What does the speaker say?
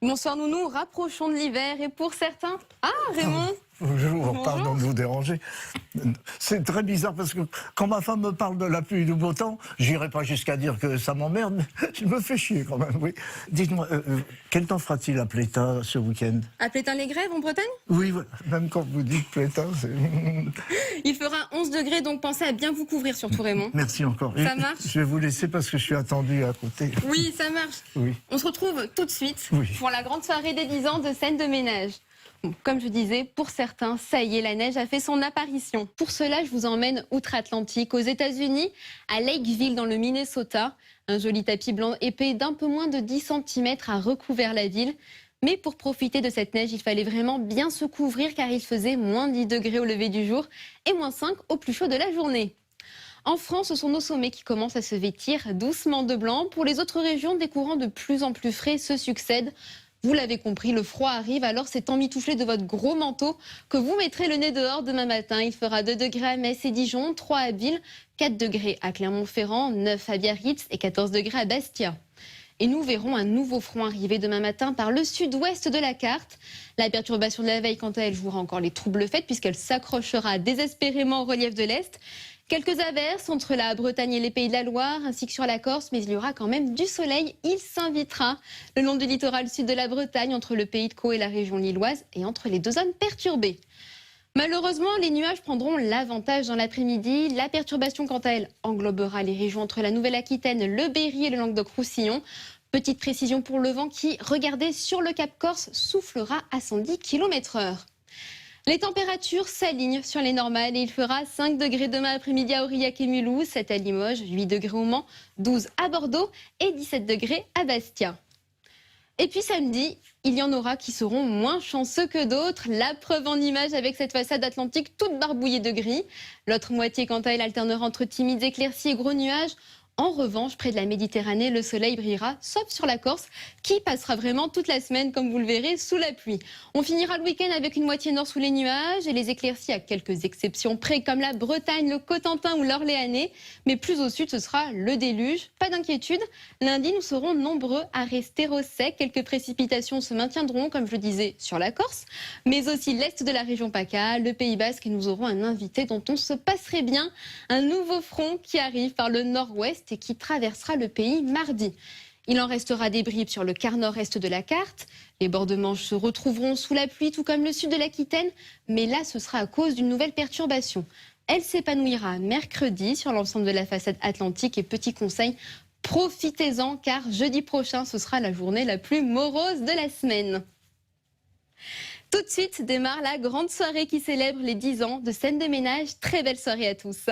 Bonsoir Nounou, rapprochons de l'hiver et pour certains... Ah Raymond. Bonjour, pardon de vous déranger. C'est très bizarre parce que quand ma femme me parle de la pluie et du beau temps, j'irai pas jusqu'à dire que ça m'emmerde, mais je me fais chier quand même, oui. Dites-moi, quel temps fera-t-il à Pléta ce week-end? À Plétain-les-Grèves en Bretagne? Oui, même quand vous dites Pléta, c'est... Il fera 11 degrés, donc pensez à bien vous couvrir surtout Raymond. Merci encore. Ça marche? Je vais vous laisser parce que je suis attendu à côté. Oui, ça marche. Oui. On se retrouve tout de suite Oui. pour la grande soirée des 10 ans de scène de ménage. Bon, comme je disais, pour certains, ça y est, la neige a fait son apparition. Pour cela, je vous emmène outre-Atlantique, aux États-Unis, à Lakeville, dans le Minnesota. Un joli tapis blanc épais d'un peu moins de 10 cm a recouvert la ville. Mais pour profiter de cette neige, il fallait vraiment bien se couvrir car il faisait moins 10 degrés au lever du jour et moins 5 au plus chaud de la journée. En France, ce sont nos sommets qui commencent à se vêtir doucement de blanc. Pour les autres régions, des courants de plus en plus frais se succèdent. Vous l'avez compris, le froid arrive, alors c'est emmitouflé de votre gros manteau que vous mettrez le nez dehors demain matin. Il fera 2 degrés à Metz et Dijon, 3 à Ville, 4 degrés à Clermont-Ferrand, 9 à Biarritz et 14 degrés à Bastia. Et nous verrons un nouveau front arriver demain matin par le sud-ouest de la carte. La perturbation de la veille, quant à elle, jouera encore les troubles faits puisqu'elle s'accrochera désespérément au relief de l'Est. Quelques averses entre la Bretagne et les Pays de la Loire, ainsi que sur la Corse, mais il y aura quand même du soleil. Il s'invitera le long du littoral sud de la Bretagne, entre le Pays de Caux et la région lilloise, et entre les deux zones perturbées. Malheureusement, les nuages prendront l'avantage dans l'après-midi. La perturbation, quant à elle, englobera les régions entre la Nouvelle-Aquitaine, le Berry et le Languedoc-Roussillon. Petite précision pour le vent qui, regardez, sur le Cap Corse, soufflera à 110 km/h. Les températures s'alignent sur les normales et il fera 5 degrés demain après-midi à Aurillac et Mulhouse, 7 à Limoges, 8 degrés au Mans, 12 à Bordeaux et 17 degrés à Bastia. Et puis samedi, il y en aura qui seront moins chanceux que d'autres. La preuve en image avec cette façade atlantique toute barbouillée de gris. L'autre moitié, quant à elle, alternera entre timides éclaircies et gros nuages. En revanche, près de la Méditerranée, le soleil brillera, sauf sur la Corse, qui passera vraiment toute la semaine, comme vous le verrez, sous la pluie. On finira le week-end avec une moitié nord sous les nuages et les éclaircies à quelques exceptions près, comme la Bretagne, le Cotentin ou l'Orléanais. Mais plus au sud, ce sera le déluge. Pas d'inquiétude, lundi, nous serons nombreux à rester au sec. Quelques précipitations se maintiendront, comme je le disais, sur la Corse, mais aussi l'est de la région PACA, le Pays Basque, et nous aurons un invité dont on se passerait bien, un nouveau front qui arrive par le nord-ouest et qui traversera le pays mardi. Il en restera des bribes sur le quart nord-est de la carte. Les bords de Manche se retrouveront sous la pluie, tout comme le sud de l'Aquitaine, mais là, ce sera à cause d'une nouvelle perturbation. Elle s'épanouira mercredi sur l'ensemble de la façade atlantique et petit conseil, profitez-en car jeudi prochain, ce sera la journée la plus morose de la semaine. Tout de suite démarre la grande soirée qui célèbre les 10 ans de scène de ménage. Très belle soirée à tous.